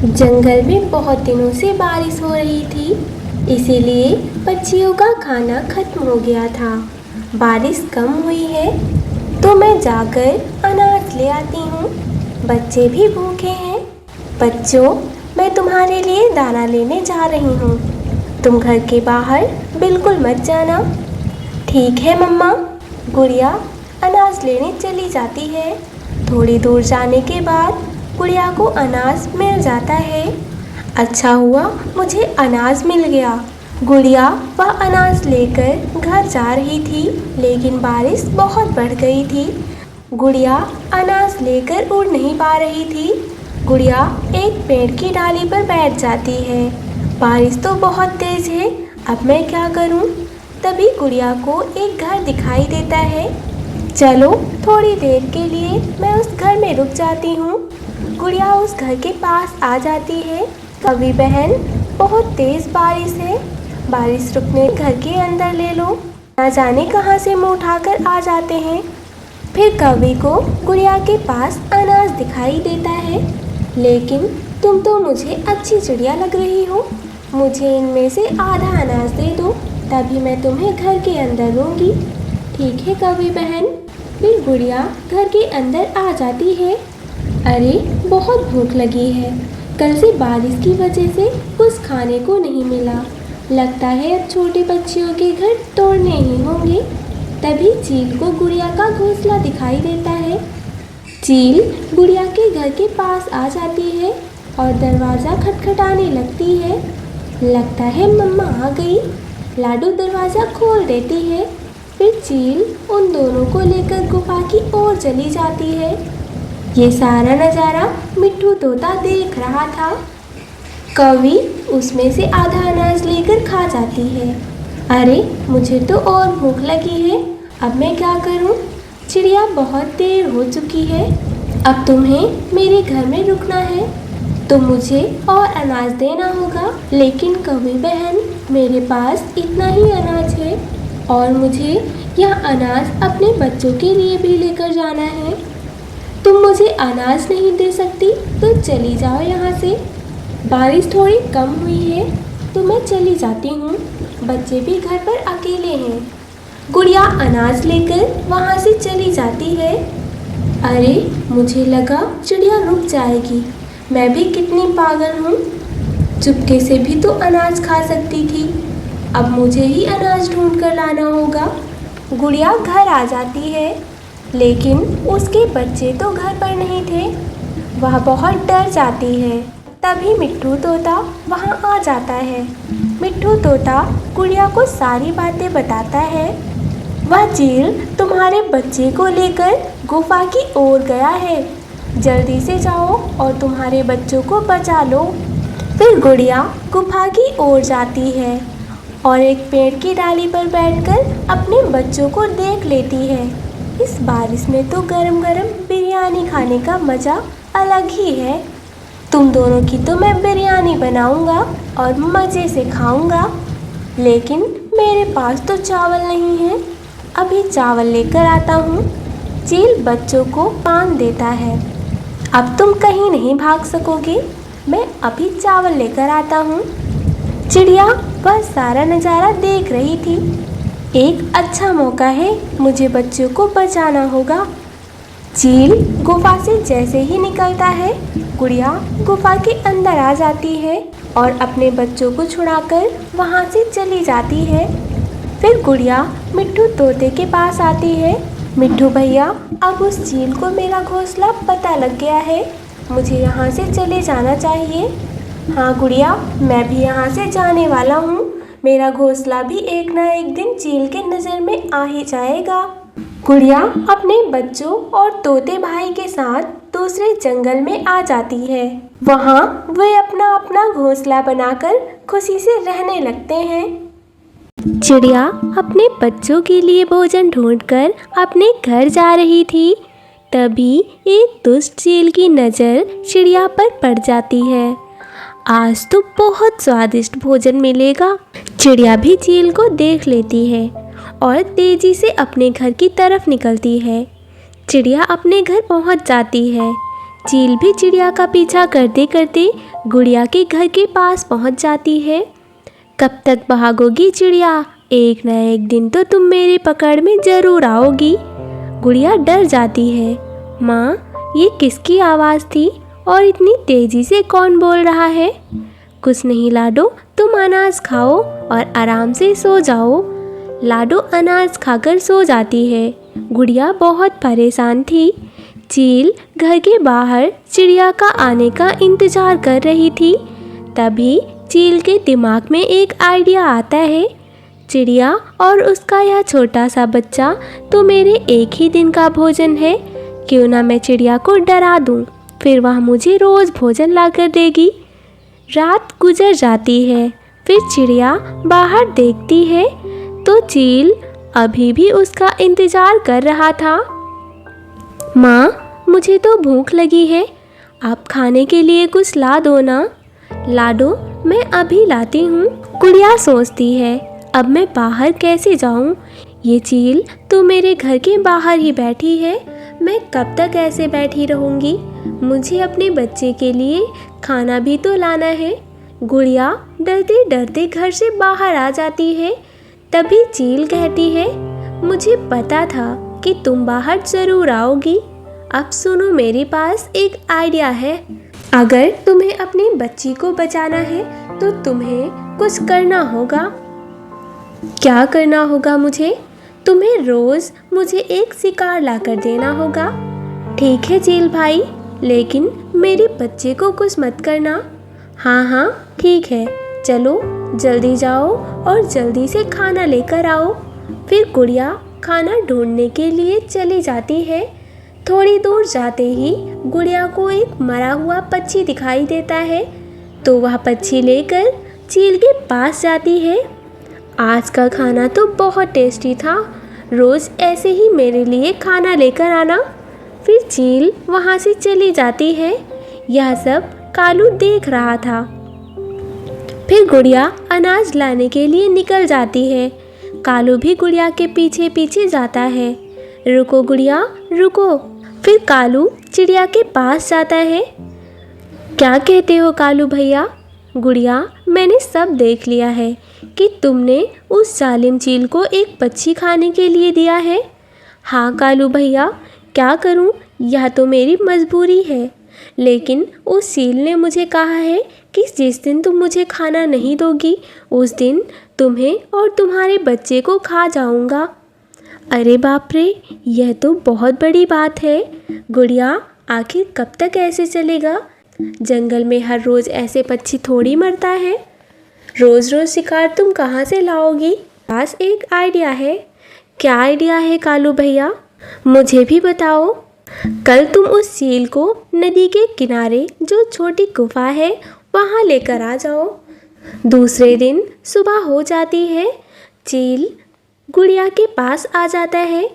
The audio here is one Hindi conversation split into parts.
जंगल में बहुत दिनों से बारिश हो रही थी, इसीलिए पक्षियों का खाना खत्म हो गया था। बारिश कम हुई है तो मैं जाकर अनाज ले आती हूँ। बच्चे भी भूखे हैं। बच्चों, मैं तुम्हारे लिए दाना लेने जा रही हूँ। तुम घर के बाहर बिल्कुल मत जाना। ठीक है मम्मा। गुड़िया अनाज लेने चली जाती है। थोड़ी दूर जाने के बाद गुड़िया को अनाज मिल जाता है। अच्छा हुआ मुझे अनाज मिल गया। गुड़िया वह अनाज लेकर घर जा रही थी, लेकिन बारिश बहुत बढ़ गई थी। गुड़िया अनाज लेकर उड़ नहीं पा रही थी। गुड़िया एक पेड़ की डाली पर बैठ जाती है। बारिश तो बहुत तेज है, अब मैं क्या करूं? तभी गुड़िया को एक घर दिखाई देता है। चलो थोड़ी देर के लिए मैं उस घर में रुक जाती हूँ। गुड़िया उस घर के पास आ जाती है। कवि बहन, बहुत तेज बारिश है, बारिश रुकने घर के अंदर ले लो। ना जाने कहाँ से मुँह उठाकर आ जाते हैं। फिर कवि को गुड़िया के पास अनाज दिखाई देता है। लेकिन तुम तो मुझे अच्छी चिड़िया लग रही हो, मुझे इनमें से आधा अनाज दे दो, तभी मैं तुम्हें घर के अंदर लूँगी। ठीक है कवि बहन। फिर गुड़िया घर के अंदर आ जाती है। अरे बहुत भूख लगी है, कल से बारिश की वजह से कुछ खाने को नहीं मिला। लगता है अब छोटे पक्षियों के घर तोड़ने ही होंगे। तभी चील को गुड़िया का घोंसला दिखाई देता है। चील गुड़िया के घर के पास आ जाती है और दरवाज़ा खटखटाने लगती है। लगता है मम्मा आ गई। लाडू दरवाज़ा खोल देती है। फिर चील उन दोनों को लेकर गुफा की ओर चली जाती है। ये सारा नज़ारा मिट्ठू तोता देख रहा था। कवि उसमें से आधा अनाज लेकर खा जाती है। अरे मुझे तो और भूख लगी है, अब मैं क्या करूं? चिड़िया बहुत देर हो चुकी है, अब तुम्हें मेरे घर में रुकना है तो मुझे और अनाज देना होगा। लेकिन कवि बहन, मेरे पास इतना ही अनाज है और मुझे यह अनाज अपने बच्चों के लिए भी लेकर जाना है। तुम मुझे अनाज नहीं दे सकती तो चली जाओ यहाँ से। बारिश थोड़ी कम हुई है तो मैं चली जाती हूँ, बच्चे भी घर पर अकेले हैं। गुड़िया अनाज लेकर वहाँ से चली जाती है। अरे मुझे लगा चिड़िया रुक जाएगी, मैं भी कितनी पागल हूँ, चुपके से भी तो अनाज खा सकती थी। अब मुझे ही अनाज ढूंढ कर लाना होगा। गुड़िया घर आ जाती है, लेकिन उसके बच्चे तो घर पर नहीं थे। वह बहुत डर जाती है। तभी मिट्ठू तोता वहाँ आ जाता है। मिट्ठू तोता गुड़िया को सारी बातें बताता है। वह चील तुम्हारे बच्चे को लेकर गुफा की ओर गया है, जल्दी से जाओ और तुम्हारे बच्चों को बचा लो। फिर गुड़िया गुफा की ओर जाती है और एक पेड़ की डाली पर बैठकर अपने बच्चों को देख लेती है। इस बारिश में तो गरम गरम बिरयानी खाने का मज़ा अलग ही है। तुम दोनों की तो मैं बिरयानी बनाऊंगा और मज़े से खाऊंगा, लेकिन मेरे पास तो चावल नहीं है, अभी चावल लेकर आता हूँ। चील बच्चों को पान देता है। अब तुम कहीं नहीं भाग सकोगे, मैं अभी चावल लेकर आता हूँ। चिड़िया वह सारा नज़ारा देख रही थी। एक अच्छा मौका है, मुझे बच्चों को बचाना होगा। चील गुफा से जैसे ही निकलता है, गुड़िया गुफा के अंदर आ जाती है और अपने बच्चों को छुड़ाकर वहाँ से चली जाती है। फिर गुड़िया मिट्ठू तोते के पास आती है। मिट्ठू भैया, अब उस चील को मेरा घोंसला पता लग गया है, मुझे यहाँ से चले जाना चाहिए। हाँ गुड़िया, मैं भी यहाँ से जाने वाला हूँ, मेरा घोंसला भी एक ना एक दिन चील के नज़र में आ ही जाएगा। गुड़िया अपने बच्चों और तोते भाई के साथ दूसरे जंगल में आ जाती है। वहाँ वे अपना अपना घोंसला बनाकर खुशी से रहने लगते हैं। चिड़िया अपने बच्चों के लिए भोजन ढूंढकर अपने घर जा रही थी। तभी एक दुष्ट चील की नज़र चिड़िया पर पड़ जाती है। आज तो बहुत स्वादिष्ट भोजन मिलेगा। चिड़िया भी चील को देख लेती है और तेजी से अपने घर की तरफ निकलती है। चिड़िया अपने घर पहुंच जाती है। चील भी चिड़िया का पीछा करते करते गुड़िया के घर के पास पहुंच जाती है। कब तक भागोगी चिड़िया, एक न एक दिन तो तुम मेरी पकड़ में ज़रूर आओगी। गुड़िया डर जाती है। माँ, ये किसकी आवाज़ थी और इतनी तेज़ी से कौन बोल रहा है? कुछ नहीं लाडो, तुम अनाज खाओ और आराम से सो जाओ। लाडो अनाज खाकर सो जाती है। गुड़िया बहुत परेशान थी। चील घर के बाहर चिड़िया का आने का इंतज़ार कर रही थी। तभी चील के दिमाग में एक आइडिया आता है। चिड़िया और उसका यह छोटा सा बच्चा तो मेरे एक ही दिन का भोजन है। क्यों ना मैं चिड़िया को डरा दूं, फिर वह मुझे रोज़ भोजन ला कर देगी। रात गुजर जाती है। फिर चिड़िया बाहर देखती है तो चील अभी भी उसका इंतज़ार कर रहा था। माँ, मुझे तो भूख लगी है, आप खाने के लिए कुछ ला दो ना। लाडो, मैं अभी लाती हूँ। गुड़िया सोचती है, अब मैं बाहर कैसे जाऊँ? ये चील तो मेरे घर के बाहर ही बैठी है, मैं कब तक ऐसे बैठी रहूँगी? मुझे अपने बच्चे के लिए खाना भी तो लाना है। गुड़िया डरते डरते घर से बाहर आ जाती है। तभी चील कहती है, मुझे पता था कि तुम बाहर ज़रूर आओगी। अब सुनो, मेरे पास एक आइडिया है। अगर तुम्हें अपनी बच्ची को बचाना है तो तुम्हें कुछ करना होगा। क्या करना होगा मुझे? तुम्हें रोज़ मुझे एक शिकार ला कर देना होगा। ठीक है चील भाई, लेकिन मेरे बच्चे को कुछ मत करना। हाँ हाँ ठीक है, चलो जल्दी जाओ और जल्दी से खाना लेकर आओ। फिर गुड़िया खाना ढूंढने के लिए चली जाती है। थोड़ी दूर जाते ही गुड़िया को एक मरा हुआ पक्षी दिखाई देता है, तो वह पक्षी लेकर चील के पास जाती है। आज का खाना तो बहुत टेस्टी था, रोज़ ऐसे ही मेरे लिए खाना लेकर आना। फिर चील वहाँ से चली जाती है। यह सब कालू देख रहा था। फिर गुड़िया अनाज लाने के लिए निकल जाती है। कालू भी गुड़िया के पीछे पीछे जाता है। रुको गुड़िया, रुको। फिर कालू चिड़िया के पास जाता है। क्या कहते हो कालू भैया? गुड़िया, मैंने सब देख लिया है कि तुमने उस जालिम चील को एक पक्षी खाने के लिए दिया है। हाँ कालू भैया, क्या करूँ, यह तो मेरी मजबूरी है। लेकिन उस चील ने मुझे कहा है कि जिस दिन तुम मुझे खाना नहीं दोगी उस दिन तुम्हें और तुम्हारे बच्चे को खा जाऊंगा। अरे बाप रे, यह तो बहुत बड़ी बात है। गुड़िया, आखिर कब तक ऐसे चलेगा? जंगल में हर रोज़ ऐसे पक्षी थोड़ी मरता है। रोज़ रोज़ शिकार तुम कहाँ से लाओगी? पास एक आइडिया है। क्या आइडिया है कालू भैया? मुझे भी बताओ। कल तुम उस चील को नदी के किनारे जो छोटी गुफा है वहाँ लेकर आ जाओ। दूसरे दिन सुबह हो जाती है। चील गुड़िया के पास आ जाता है।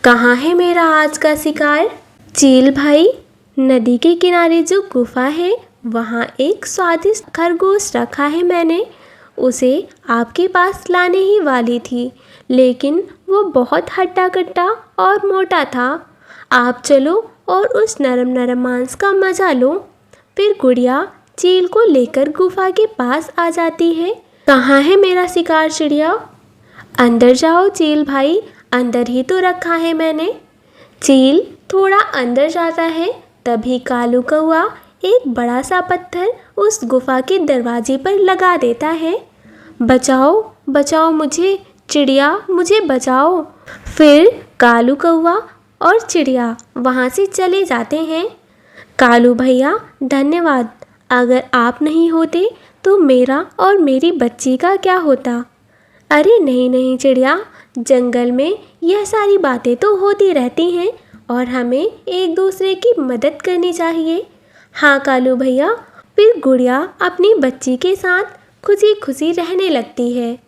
कहाँ है मेरा आज का शिकार? चील भाई, नदी के किनारे जो गुफा है वहाँ एक स्वादिष्ट खरगोश रखा है मैंने। उसे आपके पास लाने ही वाली थी, लेकिन वो बहुत हट्टा कट्टा और मोटा था। आप चलो और उस नरम नरम मांस का मज़ा लो। फिर गुड़िया चील को लेकर गुफा के पास आ जाती है। कहाँ है मेरा शिकार चिड़िया? अंदर जाओ चील भाई, अंदर ही तो रखा है मैंने। चील थोड़ा अंदर जाता है। तभी कालू कौआ एक बड़ा सा पत्थर उस गुफा के दरवाजे पर लगा देता है। बचाओ बचाओ मुझे, चिड़िया मुझे बचाओ। फिर कालू कौआ और चिड़िया वहाँ से चले जाते हैं। कालू भैया धन्यवाद, अगर आप नहीं होते तो मेरा और मेरी बच्ची का क्या होता? अरे नहीं नहीं चिड़िया, जंगल में यह सारी बातें तो होती रहती हैं और हमें एक दूसरे की मदद करनी चाहिए। हाँ कालू भैया। फिर गुड़िया अपनी बच्ची के साथ खुशी खुशी रहने लगती है।